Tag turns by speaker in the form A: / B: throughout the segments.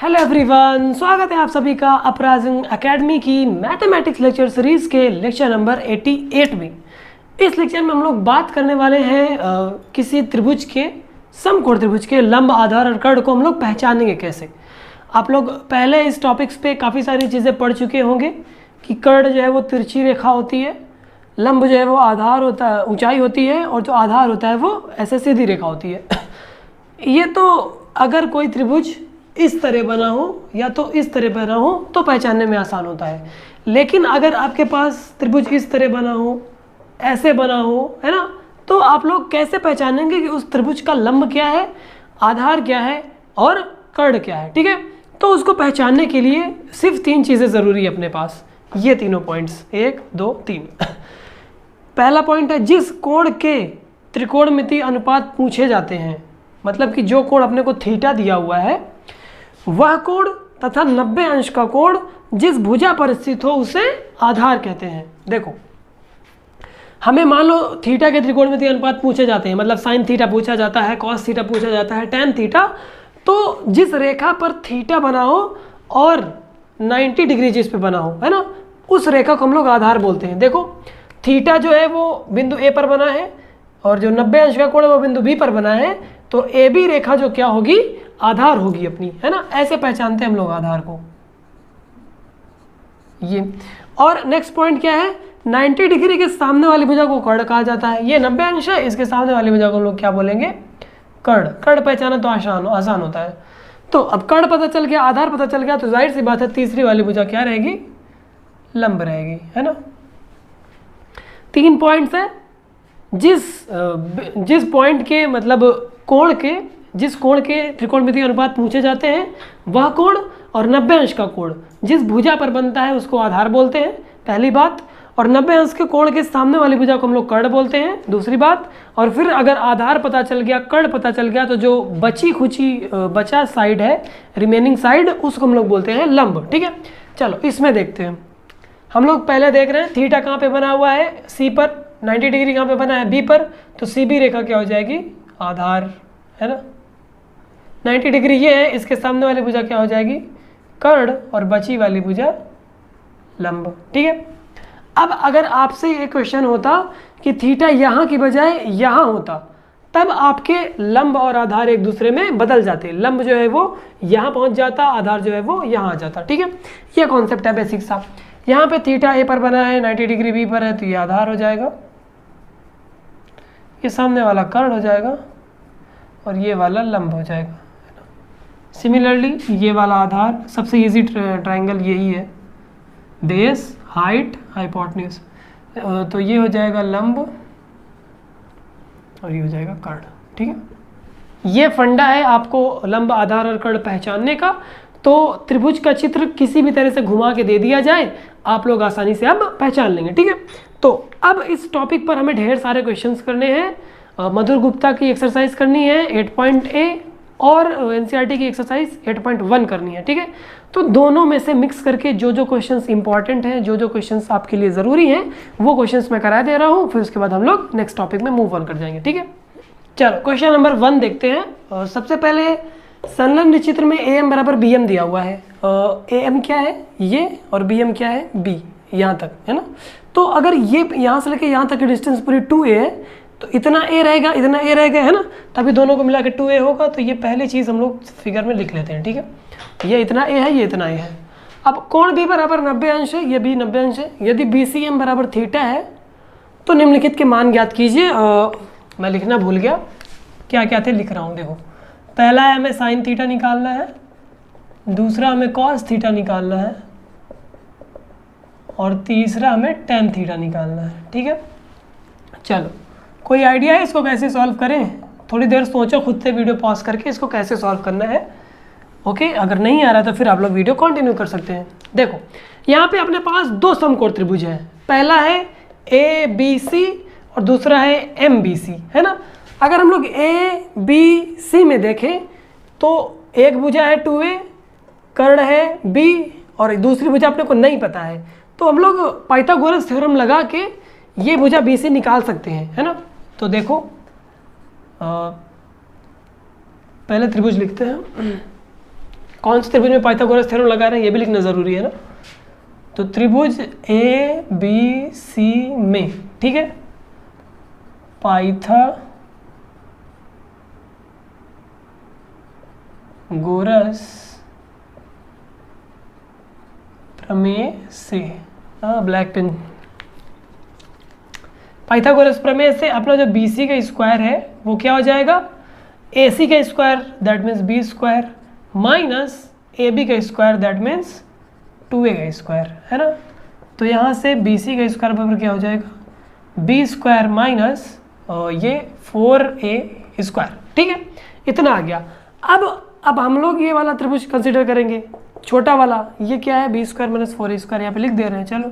A: Hello everyone, स्वागत है आप सभी का अपराजिंग एकेडमी की मैथमेटिक्स लेक्चर सीरीज के लेक्चर नंबर 88 में। इस लेक्चर में हम लोग बात करने वाले हैं किसी त्रिभुज के समकोण त्रिभुज के लंब, आधार और कर्ण को हम लोग पहचानेंगे कैसे। आप लोग पहले इस टॉपिक्स पे काफ़ी सारी चीज़ें पढ़ चुके होंगे कि कर्ण जो है वो तिरछी रेखा होती है, लंब जो है वो आधार होता है, ऊंचाई होती है, और जो आधार होता है वो ऐसे सीधी रेखा होती है। ये तो अगर कोई त्रिभुज इस तरह बना हो या तो इस तरह बना हो तो पहचानने में आसान होता है। लेकिन अगर आपके पास त्रिभुज इस तरह बना हो, ऐसे बना हो, है ना, तो आप लोग कैसे पहचानेंगे कि उस त्रिभुज का लंब क्या है, आधार क्या है और कर्ण क्या है। ठीक है, तो उसको पहचानने के लिए सिर्फ 3 चीज़ें ज़रूरी है अपने पास। ये तीनों पॉइंट्स 1 2 3। पहला पॉइंट है जिस कोण के त्रिकोणमितीय अनुपात पूछे जाते हैं, मतलब कि जो कोण अपने को थीटा दिया हुआ है वह कोण तथा 90 अंश का कोण जिस भुजा पर स्थित हो उसे आधार कहते हैं। देखो, हमें मान लो थीटा के त्रिकोणमितीय अनुपात पूछे जाते हैं, मतलब साइन थीटा पूछा जाता है, कॉस थीटा पूछा जाता है, टैन थीटा। तो जिस रेखा पर थीटा बना हो और 90 डिग्री जिस पे बना हो, है ना, उस रेखा को हम लोग आधार बोलते हैं। देखो, थीटा जो है वो बिंदु ए पर बना है और जो 90 अंश का कोण है वो बिंदु बी पर बना है, तो ए बी रेखा जो क्या होगी, आधार होगी अपनी, है ना। ऐसे पहचानते हैं हम लोग आधार को। ये और नेक्स्ट पॉइंट क्या है, 90 डिग्री के सामने वाली भुजा को कर्ण कहा जाता है। ये 90 अंश है, इसके सामने वाली भुजा को हम लोग क्या बोलेंगे, कर्ण। कर्ण पहचाना तो आसान होता है। तो अब कर्ण पता चल गया, आधार पता चल गया, तो जाहिर सी बात है तीसरी वाली भुजा क्या रहेगी, लंब रहेगी, है ना। 3 पॉइंट्स है। जिस पॉइंट के मतलब कोण के, जिस कोण के त्रिकोणमितीय अनुपात पूछे जाते हैं वह कोण, और 90 अंश का कोण जिस भुजा पर बनता है उसको आधार बोलते हैं, पहली बात। और 90 अंश के कोण के सामने वाली भुजा को हम लोग कर्ण बोलते हैं, दूसरी बात। और फिर अगर आधार पता चल गया, कर्ण पता चल गया, तो जो बचा साइड है, रिमेनिंग साइड, उसको हम लोग बोलते हैं लंब। ठीक है, चलो इसमें देखते हैं। हम लोग पहले देख रहे हैं थीटा कहाँ पे बना हुआ है, सी पर। 90 डिग्री कहाँ पे बना है, बी पर। तो सी बी रेखा क्या हो जाएगी, आधार, है ना। 90 डिग्री ये है, इसके सामने वाली भुजा क्या हो जाएगी, कर्ण, और बची वाली भुजा लंब। ठीक है, अब अगर आपसे ये क्वेश्चन होता कि थीटा यहाँ की बजाय यहाँ होता, तब आपके लंब और आधार एक दूसरे में बदल जाते। लंब जो है वो यहाँ पहुँच जाता, आधार जो है वो यहाँ आ जाता। ठीक है, ये कॉन्सेप्ट है बेसिक सा। यहाँ पे थीटा ए पर बना है, 90 डिग्री बी पर है, तो ये आधार हो जाएगा, ये सामने वाला कर्ण हो जाएगा, और ये वाला लंब हो जाएगा। सिमिलरली ये वाला आधार, सबसे इजी ट्रायंगल यही है, बेस, हाइट, हाइपोटेन्यूज। तो ये हो जाएगा लंब और ये हो जाएगा कर्ण। ठीक है, ये फंडा है आपको लंब, आधार और कर्ण पहचानने का। तो त्रिभुज का चित्र किसी भी तरह से घुमा के दे दिया जाए, आप लोग आसानी से अब पहचान लेंगे। ठीक है, तो अब इस टॉपिक पर हमें ढेर सारे क्वेश्चंस करने हैं। मधुर गुप्ता की एक्सरसाइज करनी है 8.A, और NCERT की एक्सरसाइज 8.1 करनी है। ठीक है, तो दोनों में से मिक्स करके जो जो क्वेश्चंस इंपॉर्टेंट हैं, जो जो क्वेश्चंस आपके लिए ज़रूरी हैं, वो क्वेश्चंस मैं करा दे रहा हूँ। फिर उसके बाद हम लोग नेक्स्ट टॉपिक में मूव ऑन कर जाएंगे। ठीक है, चलो क्वेश्चन नंबर 1 देखते हैं। सबसे पहले संलग्न चित्र में AM बराबर BM दिया हुआ है। AM क्या है, ये, और BM क्या है, B, यहाँ तक, है ना। तो अगर ये यहाँ से लेके यहाँ तक की डिस्टेंस पूरी 2A है, तो इतना A रहेगा, इतना A रहेगा, है ना, तभी दोनों को मिला के 2A होगा। तो ये पहली चीज़ हम लोग फिगर में लिख लेते हैं। ठीक है, ये इतना A है, ये इतना A है। अब कोण B बराबर 90 अंश है, ये भी 90 अंश है। यदि BCM बराबर थीटा है तो निम्नलिखित के मान ज्ञात कीजिए। मैं लिखना भूल गया, क्या क्या थे, लिख रहा हूँ। देखो, पहला है हमें साइन थीटा निकालना है, दूसरा हमें कॉस थीटा निकालना है, और तीसरा हमें टैन थीटा निकालना है। ठीक है, चलो, कोई आइडिया है इसको कैसे सॉल्व करें? थोड़ी देर सोचो खुद से, वीडियो पॉज करके इसको कैसे सॉल्व करना है। ओके, अगर नहीं आ रहा तो फिर आप लोग वीडियो कंटिन्यू कर सकते हैं। देखो, यहाँ पे अपने पास 2 समकोण त्रिभुज है, पहला है ABC और दूसरा है MBC, है ना। अगर हम लोग ABC में देखें तो एक भुजा है 2A, कर्ण है B, और दूसरी भुजा अपने को नहीं पता है, तो हम लोग पाइथागोरस थ्योरम लगा के ये भुजा BC निकाल सकते हैं, है ना। तो देखो, पहले त्रिभुज लिखते हैं। कौन से त्रिभुज में पाइथागोरस थ्योरम लगा रहे हैं ये भी लिखना ज़रूरी है ना। तो त्रिभुज ए बी सी में, ठीक है, पाइथागोरस प्रमेय से, ब्लैक पेन, पाइथागोरस प्रमेय से अपना जो बी सी का स्क्वायर है वो क्या हो जाएगा, ए सी का square that means B square minus A B का स्क्वायर दैट मीन्स 2a का स्क्वायर, है ना। तो यहाँ से बी सी का स्क्वायर बराबर क्या हो जाएगा, बी स्क्वायर माइनस ये 4a स्क्वायर, ठीक है, इतना आ गया। अब हम लोग ये वाला त्रिभुज कंसिडर करेंगे, छोटा वाला, ये क्या है, B square minus 4a square, यहाँ पे लिख दे रहे हैं, चलो।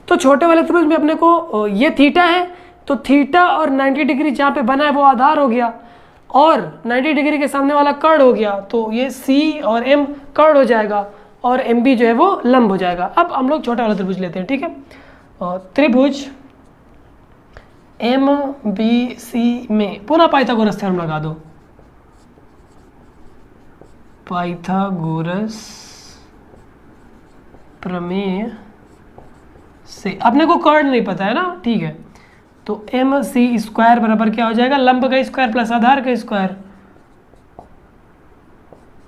A: तो छोटे वाले त्रिभुज में अपने को ये थीटा है, तो थीटा और 90 डिग्री जहाँ पे बना है वो आधार हो गया, और 90 डिग्री के सामने वाला कर्ण हो गया, तो ये सी और एम कर्ण हो जाएगा, और एम बी जो है वो लंब हो जाएगा। अब हम लोग छोटा वाला त्रिभुज लेते हैं, ठीक है। त्रिभुज एम बी सी में पुनः पाइथागोरस थ्योरम लगा दो, पाइथागोरस प्रमेय से, अपने को कर्ण नहीं पता है ना, ठीक है। तो एम सी स्क्वायर बराबर क्या हो जाएगा, लंब का स्क्वायर प्लस आधार का square,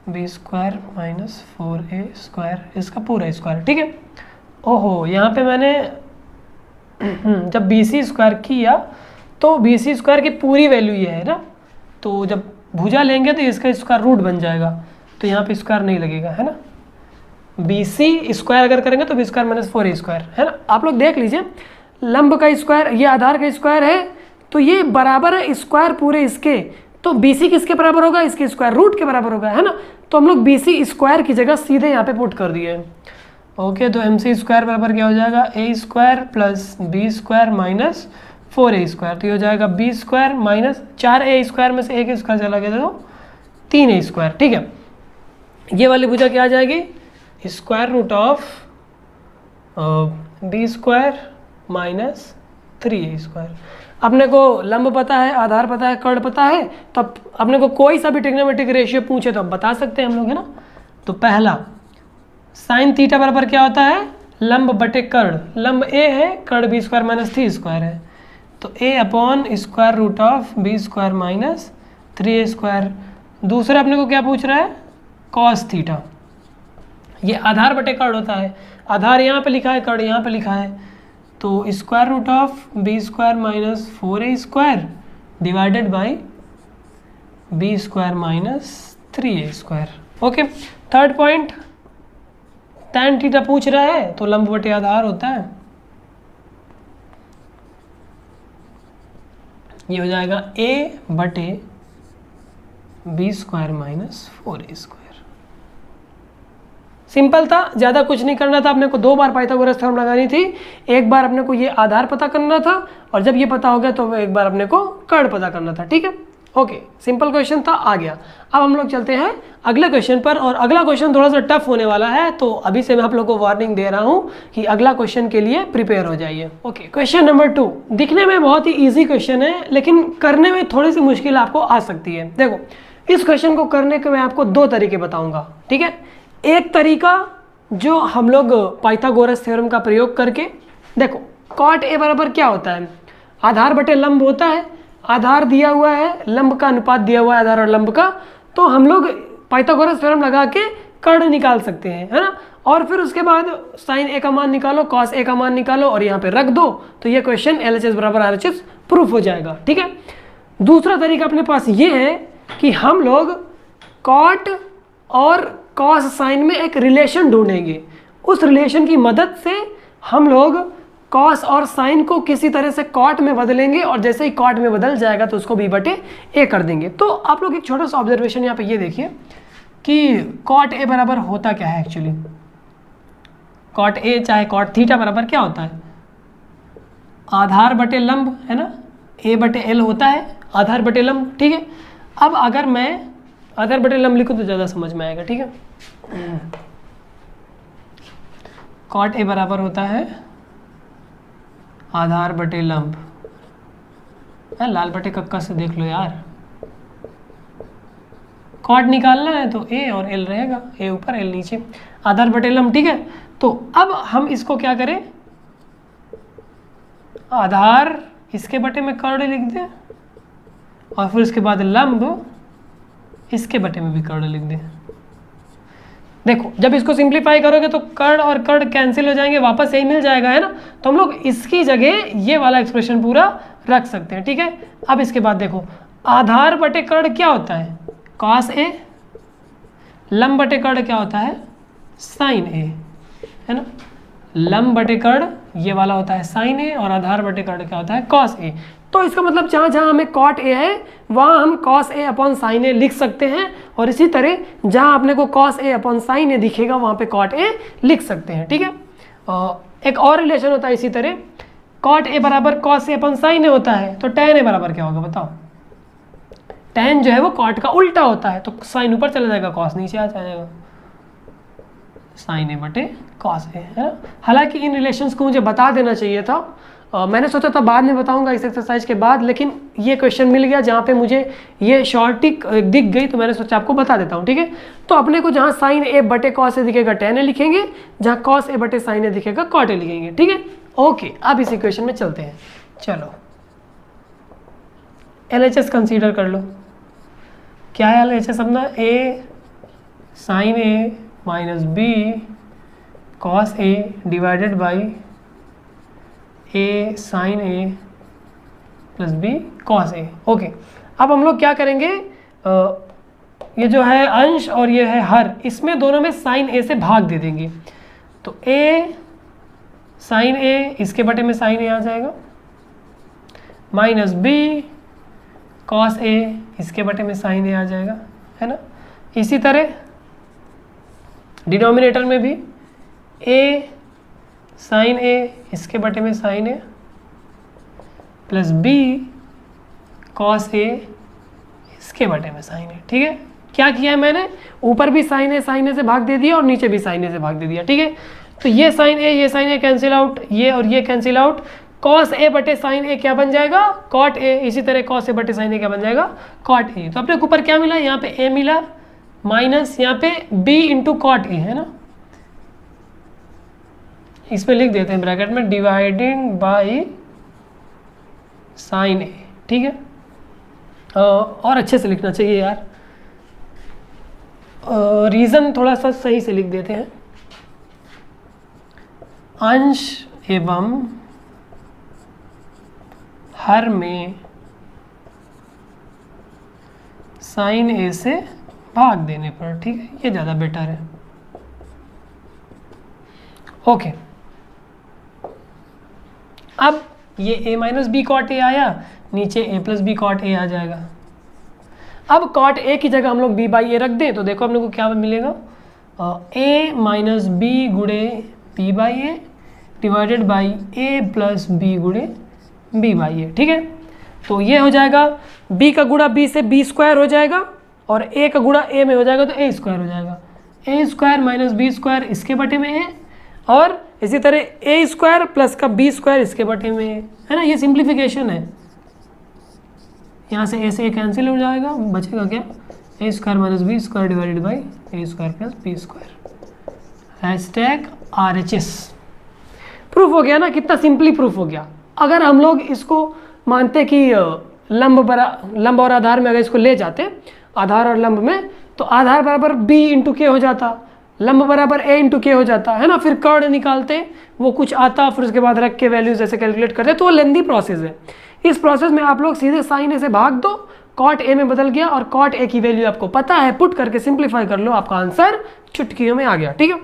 A: B square minus 4a square, इसका पूरा स्क्वायर, ठीक है। ओहो, यहाँ पे मैंने जब बी सी स्क्वायर किया तो बी सी स्क्वायर की पूरी वैल्यू ये है ना, तो जब भुजा लेंगे तो इसका स्क्वायर रूट बन जाएगा, तो यहाँ पे स्क्वायर नहीं लगेगा, है ना। बी सी स्क्वायर अगर करेंगे तो B square minus 4a square, है ना। आप लोग देख लीजिए, लंब का स्क्वायर ये आधार का स्क्वायर है, तो ये बराबर है स्क्वायर पूरे इसके, तो BC किसके बराबर होगा, इसके स्क्वायर रूट के बराबर होगा, है ना। तो हम लोग BC स्क्वायर की जगह सीधे यहाँ पे पुट कर दिए। ओके, तो MC स्क्वायर बराबर क्या हो जाएगा, a square plus B square minus 4a square, तो ये हो जाएगा b square minus 4a square में से एक स्क्वायर चला गया तो 3a स्क्वायर, ठीक है। ये वाली भुजा क्या आ जाएगी, square root of b square minus 3a square. अपने को लंब पता है, आधार पता है, कर्ण पता है, तो अपने को कोई सा भी ट्रिग्नोमेट्रिक रेशियो पूछे तो अब बता सकते हैं हम लोग, है ना। तो पहला साइन थीटा बराबर क्या होता है, लंब बटे कर्ण, लंब a है, कर्ण b स्क्वायर माइनस 3 स्क्वायर है, तो a upon square root of b square minus 3a square. दूसरा अपने को क्या पूछ रहा है, कॉस थीटा, ये आधार बटे कर्ण होता है, आधार यहाँ पे लिखा है, कर्ण यहाँ पे लिखा है, तो square root of B square minus 4a square divided by B square minus 3a square. Okay, third point, tan theta पूछ रहा है तो लंब बटे आधार होता है, ये हो जाएगा a बटे B square minus 4a square. Simple था, ज़्यादा कुछ नहीं करना था, अपने को 2 बार पाइथागोरस थ्योरम लगानी थी, एक बार अपने को ये आधार पता करना था, और जब ये पता हो गया तो एक बार अपने को कर्ण पता करना था, ठीक है। ओके, सिंपल क्वेश्चन था, आ गया। अब हम लोग चलते हैं अगले क्वेश्चन पर, और अगला क्वेश्चन थोड़ा सा टफ होने वाला है, तो अभी से मैं आप लोग को वार्निंग दे रहा हूँ कि अगला क्वेश्चन के लिए प्रिपेयर हो जाइए। ओके, क्वेश्चन नंबर 2 दिखने में बहुत ही ईजी क्वेश्चन है, लेकिन करने में थोड़ी सी मुश्किल आपको आ सकती है। देखो, इस क्वेश्चन को करने के मैं आपको 2 तरीके बताऊँगा, ठीक है। एक तरीका जो हम लोग पाइथागोरस थ्योरम का प्रयोग करके, देखो कॉट ए बराबर क्या होता है, आधार बटे लंब होता है, आधार दिया हुआ है, लंब का अनुपात दिया हुआ है आधार और लंब का, तो हम लोग पाइथागोरस थ्योरम लगा के कर्ण निकाल सकते हैं, है ना। और फिर उसके बाद साइन ए का मान निकालो, कॉस ए का मान निकालो और यहाँ पे रख दो, तो ये क्वेश्चन LHS बराबर RHS प्रूफ हो जाएगा, ठीक है। दूसरा तरीका अपने पास ये है कि हम लोग कॉट और कॉस साइन में एक रिलेशन ढूंढेंगे, उस रिलेशन की मदद से हम लोग कॉस और साइन को किसी तरह से कॉट में बदलेंगे, और जैसे ही कॉट में बदल जाएगा तो उसको b बटे a कर देंगे। तो आप लोग एक छोटा सा ऑब्जर्वेशन यहाँ पे ये देखिए कि कॉट a बराबर होता क्या है एक्चुअली, कॉट a चाहे कॉट थीटा बराबर क्या होता है, आधार बटे लंब, है ना, a बटे l होता है, आधार बटे लंब, ठीक है। अब अगर मैं आधार बटे लंब लिखूँ तो ज़्यादा समझ में आएगा, ठीक है। कॉट a बराबर होता है आधार बटे लंब, लाल बटे कक्का से देख लो यार, कॉट निकालना है तो ए और एल रहेगा, ए ऊपर एल नीचे, आधार बटे लंब, ठीक है। तो अब हम इसको क्या करें, आधार इसके बटे में कर्ण लिख दें और फिर उसके बाद लंब इसके बटे में भी कर्ण लिख दें। देखो जब इसको सिंप्लीफाई करोगे तो कर्ण और कर्ण कैंसिल हो जाएंगे, वापस यही मिल जाएगा, है ना। तो हम लोग इसकी जगह ये वाला एक्सप्रेशन पूरा रख सकते हैं, ठीक है। अब इसके बाद देखो आधार बटे कर्ण क्या होता है, कॉस ए, लंब बटे कर्ण क्या होता है, साइन ए, है ना। लंब बटे कर्ण ये वाला होता है साइन ए और आधार बटे कर्ण क्या होता है, कॉस ए। तो इसका मतलब जहाँ जहाँ हमें कॉट ए है वहाँ हम कॉस ए अपॉन साइन ए लिख सकते हैं, और इसी तरह जहाँ अपने को कॉस ए अपॉन साइन ए दिखेगा वहाँ पे कॉट ए लिख सकते हैं, ठीक है। एक और रिलेशन होता है इसी तरह, कॉट ए बराबर कॉस ए अपॉन साइन ए होता है, तो टेन ए बराबर क्या होगा बताओ, टेन जो है वो कॉट का उल्टा होता है, तो साइन ऊपर चला जाएगा, कॉस नीचे आ जाएगा, साइन ए बटे कॉस ए, है ना। हालांकि इन रिलेशंस को मुझे बता देना चाहिए था, मैंने सोचा था बाद में बताऊंगा इस एक्सरसाइज के बाद, लेकिन ये क्वेश्चन मिल गया जहाँ पे मुझे ये शॉर्ट टिक दिख गई, तो मैंने सोचा आपको बता देता हूँ, ठीक है। तो अपने को जहाँ साइन ए बटे कॉस ए दिखेगा टेन ए लिखेंगे, जहाँ कॉस ए बटे साइन ए दिखेगा कॉट ए लिखेंगे, ठीक है। ओके, अब इस इक्वेशन में चलते हैं। चलो LHS कंसीडर कर लो, क्या है LHS अपना, a sine a minus b cos a divided by a sine a plus b cos a. Okay, अब हम लोग क्या करेंगे, ये जो है अंश और ये है हर, इसमें दोनों में साइन ए से भाग दे देंगे, तो ए साइन ए इसके बटे में साइन ए आ जाएगा, माइनस बी कॉस ए इसके बटे में साइन ए आ जाएगा, है ना। इसी तरह डिनोमिनेटर में भी ए साइन ए इसके बटे में sign a plus b cos ए इसके बटे में साइन ए, ठीक है। क्या किया है मैंने, ऊपर भी साइन ए से भाग दे दिया और नीचे भी साइन ए से भाग दे दिया, ठीक है। तो ये साइन ए कैंसिल आउट, ये और ये कैंसिल आउट, कॉस ए बटे साइन ए क्या बन जाएगा, कॉट ए। इसी तरह कॉस ए बटे साइन ए क्या बन जाएगा, कॉट ए। तो अपने ऊपर क्या मिला, यहाँ पे ए मिला माइनस यहाँ पे बी इंटू कॉट ए, है ना। इसमें लिख देते हैं ब्रैकेट में डिवाइडिंग बाई साइन ए, ठीक है। और अच्छे से लिखना चाहिए यार, रीज़न थोड़ा सा सही से लिख देते हैं, अंश एवं हर में साइन ए से भाग देने पर, ठीक है, ये ज़्यादा बेटर है। ओके, अब ये a minus b cot a आया, नीचे a plus b cot a आ जाएगा। अब कॉट ए की जगह हम लोग b बाई ए रख दें तो देखो अपने को क्या मिलेगा, a माइनस बी गुणे b by A divided by a plus B गुणे b बाई ए, ठीक है। तो ये हो जाएगा b का गुणा b से b स्क्वायर हो जाएगा और a का गुणा a में हो जाएगा तो a स्क्वायर हो जाएगा, a square minus B square इसके बटे में है, और इसी तरह a स्क्वायर प्लस का b स्क्वायर इसके बटे में है ना। ये सिंप्लीफिकेशन है, यहाँ से a से a कैंसिल हो जाएगा, बचेगा क्या, a square minus B square divided by a square plus B square. Hashtag RHS proof हो गया ना, कितना सिंपली प्रूफ हो गया। अगर हम लोग इसको मानते कि लंब और आधार में अगर इसको ले जाते, आधार और लंब में, तो आधार बराबर b इंटू के हो जाता, लंब बराबर a इंटू के हो जाता, है ना। फिर कर्ण निकालते, वो कुछ आता, फिर उसके बाद रख के वैल्यूज ऐसे कैलकुलेट करते, तो वो लेंदी प्रोसेस है। इस प्रोसेस में आप लोग सीधे साइन ए से भाग दो, कॉट ए में बदल गया और कॉट ए की वैल्यू आपको पता है, पुट करके सिंप्लीफाई कर लो, आपका आंसर चुटकियों में आ गया, ठीक है।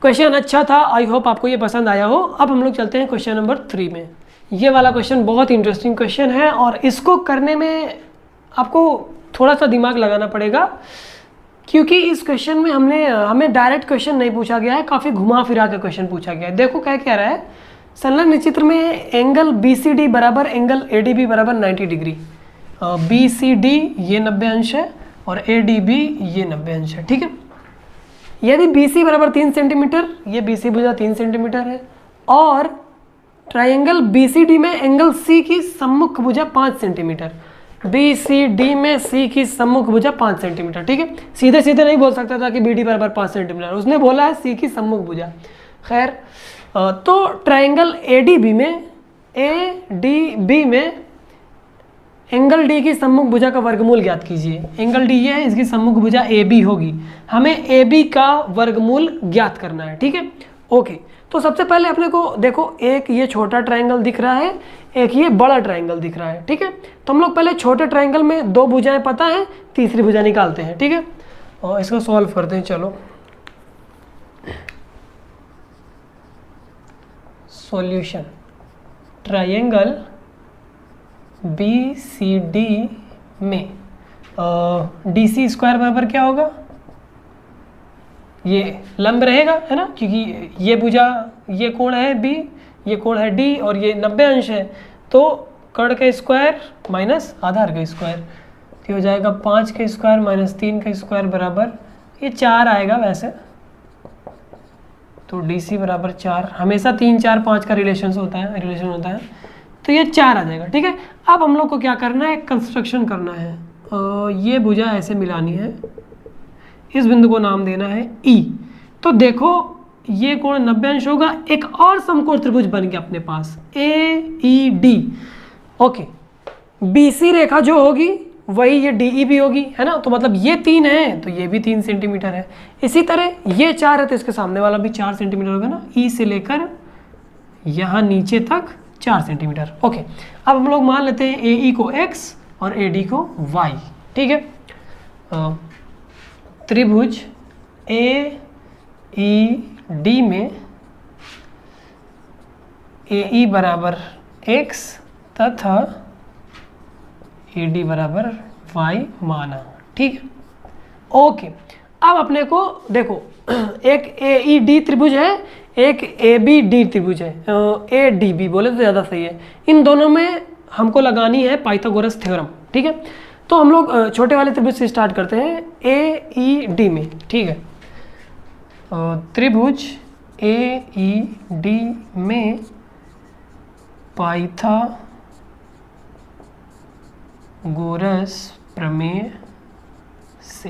A: क्वेश्चन अच्छा था, आई होप आपको ये पसंद आया हो। अब हम लोग चलते हैं क्वेश्चन नंबर 3 में। ये वाला क्वेश्चन बहुत इंटरेस्टिंग क्वेश्चन है और इसको करने में आपको थोड़ा सा दिमाग लगाना पड़ेगा, क्योंकि इस क्वेश्चन में हमें डायरेक्ट क्वेश्चन नहीं पूछा गया है, काफ़ी घुमा फिरा के क्वेश्चन पूछा गया है। देखो क्या कह रहा है, संलग्न चित्र में एंगल BCD बराबर एंगल ADB बराबर 90 डिग्री, BCD ये 90 अंश है और ADB ये 90 अंश है, ठीक है। यदि BC बराबर 3 सेंटीमीटर, ये BC भुजा 3 सेंटीमीटर है, और ट्राइंगल BCD में एंगल C की सम्मुख भुजा 5 सेंटीमीटर, बी सी डी में सी की सम्मुख भुजा 5 सेंटीमीटर, ठीक है। सीधे सीधे नहीं बोल सकता था कि बी डी बराबर 5 सेंटीमीटर, उसने बोला है सी की सम्मुख भुजा। खैर, तो ट्राइंगल ए डी बी में एंगल डी की सम्मुख भुजा का वर्गमूल ज्ञात कीजिए। एंगल डी ये है, इसकी सम्मुख भुजा ए बी होगी, हमें ए बी का वर्गमूल ज्ञात करना है, ठीक है। ओके, तो सबसे पहले अपने को देखो, एक ये छोटा ट्राइंगल दिख रहा है, एक ये बड़ा ट्राइंगल दिख रहा है, ठीक है। तो हम लोग पहले छोटे ट्राइंगल में 2 भुजाएं पता है, तीसरी भुजा निकालते हैं, ठीक है। और इसको सॉल्व करते हैं, चलो। Solution, triangle B C D में डी सी स्क्वायर बराबर क्या होगा, ये लंब रहेगा, है ना, क्योंकि ये भुजा, ये कोण है बी, ये कोण है डी, और ये 90 अंश है, तो कर्ण का स्क्वायर माइनस आधार का स्क्वायर, तो हो जाएगा 5 का स्क्वायर माइनस 3 का स्क्वायर बराबर ये 4 आएगा वैसे, तो डी सी बराबर 4, हमेशा 3 4 5 का रिलेशन होता है, तो ये 4 आ जाएगा, ठीक है। अब हम लोग को क्या करना है, कंस्ट्रक्शन करना है। ये भुजा ऐसे मिलानी है, इस बिंदु को नाम देना है ई। तो देखो ये कोण 90 अंश होगा, एक और समकोण त्रिभुज बन गया अपने पास, A E D. Okay, B C रेखा जो होगी वही ये डी ई भी होगी, है ना, तो मतलब ये 3 है तो ये भी 3 सेंटीमीटर है। इसी तरह ये 4 है तो इसके सामने वाला भी 4 सेंटीमीटर होगा ना, ई से लेकर यहाँ नीचे तक 4 सेंटीमीटर। ओके, अब हम लोग मान लेते हैं ए ई को x और ए डी को y, ठीक है। त्रिभुज ए ई डी में ए ई बराबर x तथा ए डी बराबर y माना, ठीक है। ओके, अब अपने को देखो, एक ए ई डी त्रिभुज है, एक ए बी डी त्रिभुज है, ए डी बी बोले तो ज़्यादा सही है। इन दोनों में हमको लगानी है पाइथागोरस थ्योरम, ठीक है। तो हम लोग छोटे वाले त्रिभुज से स्टार्ट करते हैं, ए ई डी में, ठीक है। त्रिभुज ए ई डी में पाइथागोरस प्रमेय से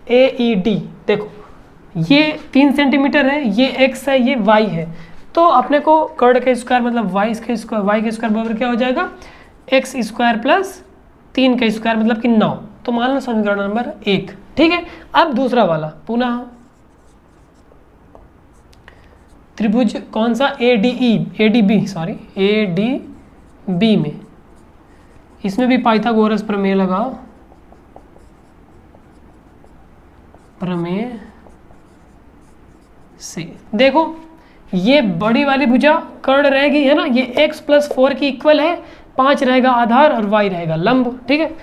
A: ए ई डी, देखो ये 3 सेंटीमीटर है, ये x है, ये y है, तो अपने को कर्ण का स्क्वायर मतलब y के स्क्वायर बराबर क्या हो जाएगा, x स्क्वायर प्लस 3 का स्क्वायर मतलब कि 9। तो मान लो समीकरण नंबर 1, ठीक है। अब दूसरा वाला पुनः त्रिभुज कौन सा, ए डी बी में, इसमें भी पाइथागोरस प्रमेय लगाओ, प्रमेय से देखो ये बड़ी वाली भुजा कर्ण रहेगी, है ना, ये x प्लस 4 की इक्वल है, 5 रहेगा आधार और y रहेगा लंब, ठीक है।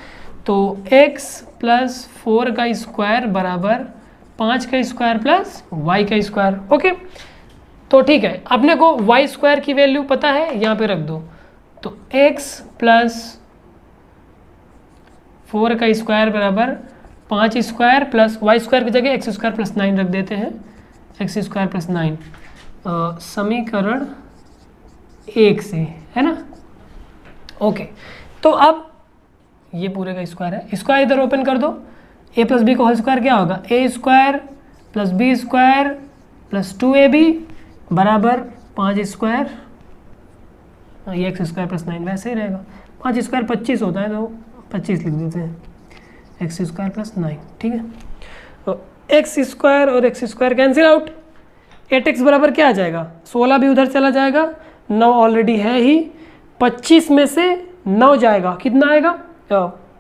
A: तो x प्लस 4 का स्क्वायर बराबर 5 का स्क्वायर प्लस y का स्क्वायर, ओके। तो ठीक है, अपने को y स्क्वायर की वैल्यू पता है, यहाँ पे रख दो, तो x प्लस 4 का स्क्वायर बराबर 5 स्क्वायर प्लस y स्क्वायर की जगह x स्क्वायर प्लस 9 रख देते हैं, x स्क्वायर प्लस 9, समीकरण 1 से, है ना। ओके, तो अब ये पूरे का स्क्वायर है, स्क्वायर इधर ओपन कर दो, a प्लस बी का होल स्क्वायर क्या होगा, a square plus B square plus 2ab बराबर 5 स्क्वायर, ये x स्क्वायर प्लस 9 वैसे ही रहेगा, 5 स्क्वायर 25 होता है तो 25 लिख देते हैं, x स्क्वायर प्लस 9, ठीक है। तो x स्क्वायर और x square cancel out, 8x बराबर क्या आ जाएगा, 16 भी उधर चला जाएगा, 9 ऑलरेडी है ही, 25 में से 9 जाएगा, कितना आएगा,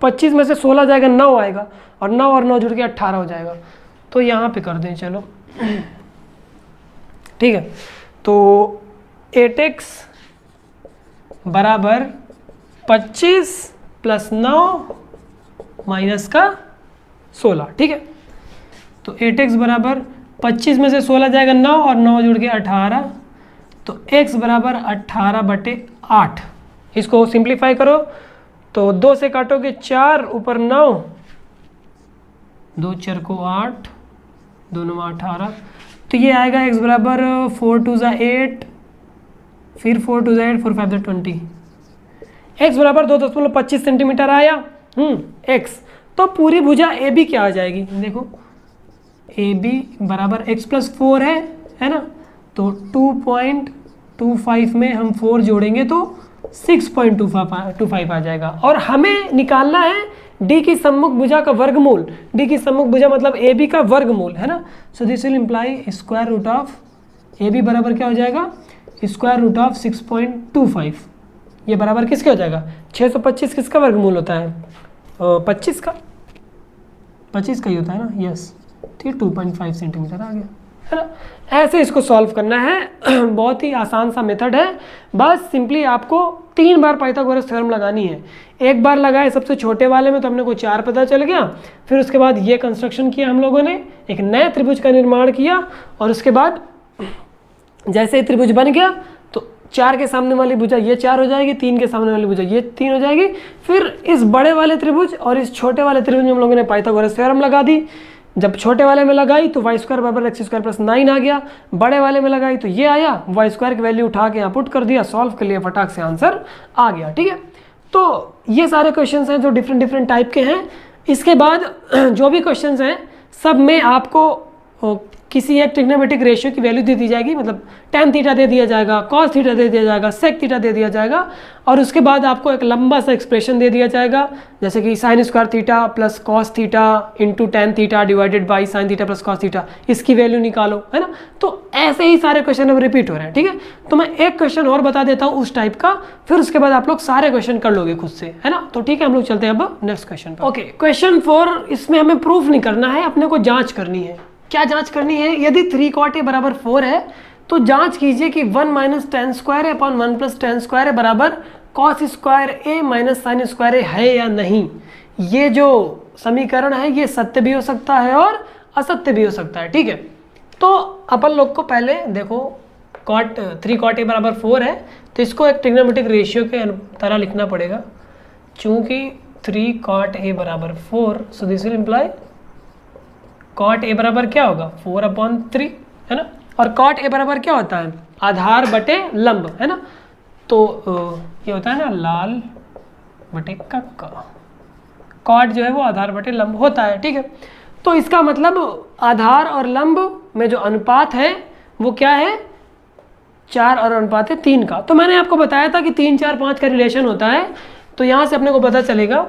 A: 25 में से 16 जाएगा, 9 आएगा, और 9 और 9 जुड़ के 18 हो जाएगा। तो यहाँ पे कर दें, चलो ठीक है। तो 8x बराबर 25 प्लस 9 माइनस का 16, ठीक है। तो 8x बराबर 25 में से 16 जाएगा 9 और 9 जुड़ के 18, तो x बराबर 18/8। इसको सिंप्लीफाई करो तो 2 से काटोगे 4 ऊपर 9, 2 4 को 8, 2 9 18, तो ये आएगा x बराबर 4 2 8, फिर 4 2 8, 4 5 20। x बराबर 2.25 सेंटीमीटर आया x, तो पूरी भुजा ए बी क्या आ जाएगी, देखो ए बी बराबर x प्लस 4 है ना, तो 2.25 में हम 4 जोड़ेंगे तो 6.25 आ जाएगा। और हमें निकालना है डी की सम्मुख भुजा का वर्गमूल, डी की सम्मुख भुजा मतलब ए बी का वर्गमूल, है ना। So this will imply square root of A B बराबर क्या हो जाएगा, स्क्वायर रूट ऑफ 6.25, ये बराबर किसके हो जाएगा, 625 किसका वर्गमूल होता है, 25 का ही होता है ना, यस, ठीक, 2.5 सेंटीमीटर आ गया, है ना। ऐसे इसको सॉल्व करना है बहुत ही आसान सा मेथड है, बस सिंपली आपको 3 बार पाइथागोरस थ्योरम लगानी है। एक बार लगाए सबसे छोटे वाले में तो अपने को 4 पता चल गया, फिर उसके बाद ये कंस्ट्रक्शन किया हम लोगों ने, एक नए त्रिभुज का निर्माण किया, और उसके बाद जैसे ही त्रिभुज बन गया तो 4 के सामने वाली भुजा ये 4 हो जाएगी, 3 के सामने वाली भुजा ये 3 हो जाएगी। फिर इस बड़े वाले त्रिभुज और इस छोटे वाले त्रिभुज में हम लोगों ने पाइथागोरस थ्योरम लगा दी। जब छोटे वाले में लगाई तो वाई स्क्वायर बराबर एक्स स्क्वायर प्लस 9 आ गया, बड़े वाले में लगाई तो ये आया, वाई स्क्वायर की वैल्यू उठा के यहाँ पुट कर दिया, सॉल्व कर लिया, फटाक से आंसर आ गया, ठीक है। तो ये सारे क्वेश्चंस हैं जो डिफरेंट टाइप के हैं। इसके बाद जो भी क्वेश्चंस हैं सब में आपको किसी एक ट्रिग्नोमेट्रिक रेशियो की वैल्यू दे दी जाएगी, मतलब tan थीटा दे दिया जाएगा, cos थीटा दे दिया जाएगा, sec थीटा दे दिया जाएगा, और उसके बाद आपको एक लंबा सा एक्सप्रेशन दे दिया जाएगा, जैसे कि sin square theta plus cos theta into tan theta divided by sin theta plus cos theta, इसकी वैल्यू निकालो, है ना। तो ऐसे ही सारे क्वेश्चन अब रिपीट हो रहे हैं, ठीक है। तो मैं एक क्वेश्चन और बता देता हूँ उस टाइप का, फिर उसके बाद आप लोग सारे क्वेश्चन कर लोगे खुद से, है ना। तो ठीक है, हम लोग चलते हैं अब नेक्स्ट क्वेश्चन पर। ओके, क्वेश्चन 4, इसमें हमें प्रूफ नहीं करना है, अपने को जाँच करनी है। क्या जांच करनी है, यदि 3 cot a बराबर 4 है तो जांच कीजिए कि 1 माइनस tan स्क्वायर है अपॉन 1 प्लस tan स्क्वायर है बराबर cos square a minus sine square a है या नहीं। ये जो समीकरण है ये सत्य भी हो सकता है और असत्य भी हो सकता है, ठीक है। तो अपन लोग को पहले देखो 3 cot a बराबर 4 है तो इसको एक ट्रिग्नोमेट्रिक रेशियो के तरह लिखना पड़ेगा, चूंकि 3 cot a बराबर 4, सो this will imply cot a बराबर क्या होगा 4/3, है ना। और cot a बराबर क्या होता है, आधार बटे लंब, है ना। तो ये होता है ना लाल बटे कक्का, cot जो है वो आधार बटे लंब होता है, ठीक है। तो इसका मतलब आधार और लंब में जो अनुपात है वो क्या है, 4 और अनुपात है 3 का। तो मैंने आपको बताया था कि 3, 4, 5 का रिलेशन होता है, तो यहाँ से अपने को पता चलेगा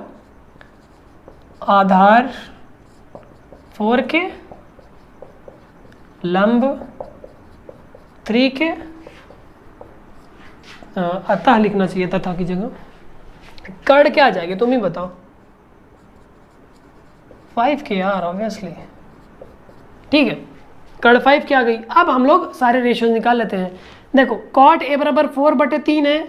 A: आधार 4 के, लंब 3 के, अतः लिखना चाहिए तथा की जगह, कर्ण क्या आ जाएगी तुम ही बताओ, 5 के यार ऑब्वियसली, ठीक है। कर्ण 5 क्या आ गई। अब हम लोग सारे रेशियोज निकाल लेते हैं। देखो cot a बराबर 4/3 है,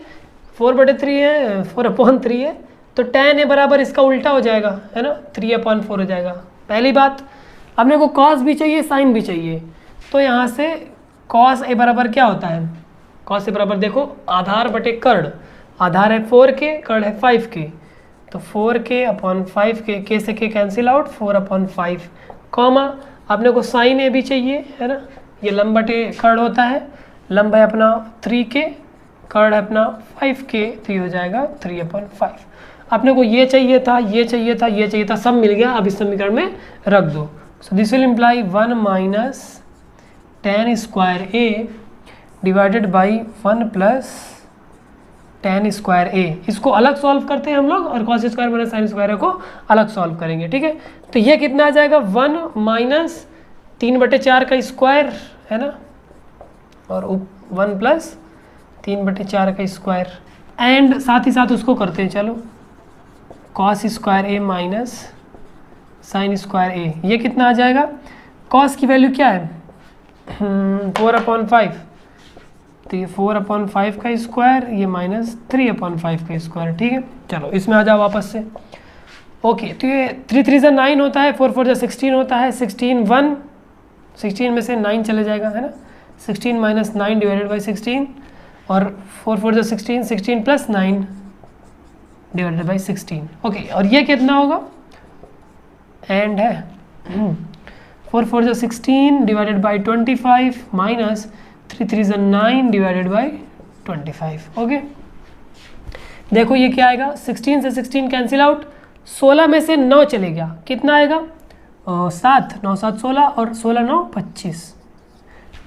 A: 4/3 है, 4/3 है, तो tan a बराबर इसका उल्टा हो जाएगा, है ना, 3/4 हो जाएगा। पहली बात, अपने को cos भी चाहिए साइन भी चाहिए, तो यहाँ से cos a बराबर क्या होता है, cos a बराबर देखो आधार बटे कर्ण, आधार है 4 के, कर्ण है 5 के, तो 4 के अपॉन 5 के से के कैंसिल आउट, 4/5, कॉमा अपने को साइन ए भी चाहिए, है ना। ये लंब बटे कर्ण होता है, लंब है अपना 3 के, कर्ण है अपना 5 के, तो ये हो जाएगा 3/5। अपने को ये चाहिए था, ये चाहिए था, ये चाहिए था, सब मिल गया। अब इस समीकरण में रख दो। सो this will imply 1 minus tan square a divided by 1 plus tan square a। इसको अलग सॉल्व करते हैं हम लोग, और cos square minus sine square को अलग सॉल्व करेंगे, ठीक है। तो ये कितना आ जाएगा, 1 माइनस 3/4 का स्क्वायर, है ना, और 1 प्लस 3/4 का स्क्वायर, एंड साथ ही साथ उसको करते हैं, चलो cos square a minus sine square a। ये कितना आ जाएगा, cos की वैल्यू क्या है 4/5, तो ये 4/5 का स्क्वायर, ये माइनस 3/5 का स्क्वायर, ठीक है। चलो इसमें आ जाओ वापस से। ओके, तो ये 3 3 9 होता है, 4 4 16 होता है, 16 में से 9 चले जाएगा, है ना, 16 माइनस 9 डिवाइडेड बाई 16, और 4 4 16, 16 प्लस 9 डिवाइडेड बाई 16। ओके, और ये कितना होगा, एंड है 4 4 16 divided by 25 minus 3 3 9 divided by 25। Okay, देखो ये क्या आएगा, 16 से 16 कैंसिल आउट, 16 में से 9 चले गया, कितना आएगा 7, 9 7 16 और 16 9 25।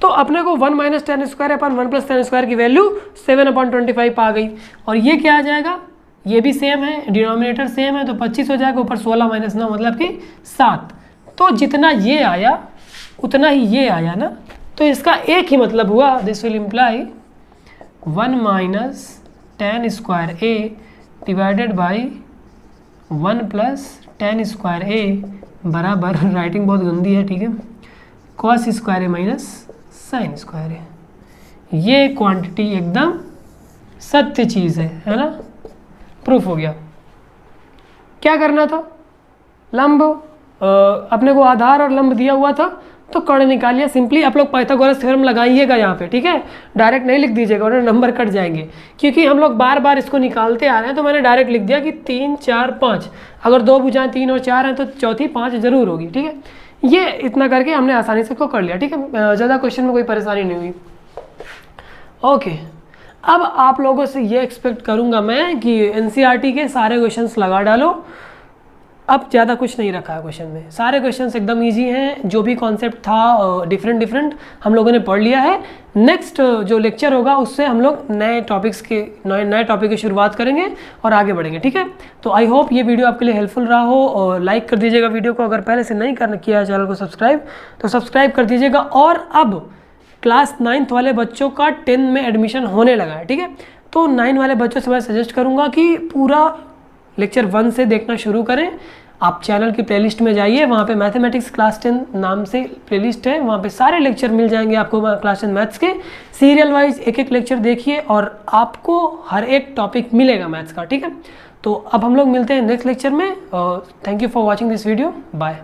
A: तो अपने को 1 minus ten square upon 1 plus ten square की वैल्यू 7/25 आ गई। और ये क्या आ जाएगा, ये भी सेम है, डिनोमिनेटर सेम है, तो 25 हो जाएगा, ऊपर 16 माइनस 9 मतलब कि 7। तो जितना ये आया उतना ही ये आया ना, तो इसका एक ही मतलब हुआ, this will imply 1 minus ten square a divided by 1 plus ten square a बराबर, राइटिंग बहुत गंदी है ठीक है, cos square a minus sine square a. ये क्वांटिटी एकदम सत्य चीज़ है ना, प्रूफ हो गया। क्या करना था, लंब अपने को आधार और लंब दिया हुआ था तो कर्ण निकालिए सिंपली। आप लोग पाइथागोरस थ्योरम लगाइएगा यहाँ पे, ठीक है, डायरेक्ट नहीं लिख दीजिएगा और नंबर कट जाएंगे, क्योंकि हम लोग बार बार इसको निकालते आ रहे हैं। तो मैंने डायरेक्ट लिख दिया कि 3 4 5, अगर 2 भुजाएं 3 और 4 हैं तो चौथी 5 जरूर होगी, ठीक है। ये इतना करके हमने आसानी से इसको कर लिया, ठीक है, ज़्यादा क्वेश्चन में कोई परेशानी नहीं हुई। ओके, अब आप लोगों से ये एक्सपेक्ट करूँगा मैं कि एनसीईआरटी के सारे क्वेश्चंस लगा डालो। अब ज़्यादा कुछ नहीं रखा है क्वेश्चन में, सारे क्वेश्चंस एकदम इजी हैं, जो भी कॉन्सेप्ट था डिफरेंट हम लोगों ने पढ़ लिया है। नेक्स्ट जो लेक्चर होगा उससे हम लोग नए टॉपिक की शुरुआत करेंगे और आगे बढ़ेंगे, ठीक है। तो आई होप ये वीडियो आपके लिए हेल्पफुल रहा हो, और लाइक कर दीजिएगा वीडियो को, अगर पहले से नहीं किया है चैनल को सब्सक्राइब तो सब्सक्राइब कर दीजिएगा। और अब क्लास 9th वाले बच्चों का 10 में एडमिशन होने लगा है, ठीक है। तो 9 वाले बच्चों से मैं सजेस्ट करूँगा कि पूरा लेक्चर 1 से देखना शुरू करें। आप चैनल की प्लेलिस्ट में जाइए, वहाँ पे मैथमेटिक्स क्लास 10 नाम से प्लेलिस्ट है, वहाँ पे सारे लेक्चर मिल जाएंगे आपको क्लास 10 मैथ्स के। सीरियल वाइज एक एक लेक्चर देखिए और आपको हर एक टॉपिक मिलेगा मैथ्स का, ठीक है। तो अब हम लोग मिलते हैं नेक्स्ट लेक्चर में। Thank you for watching this video, bye.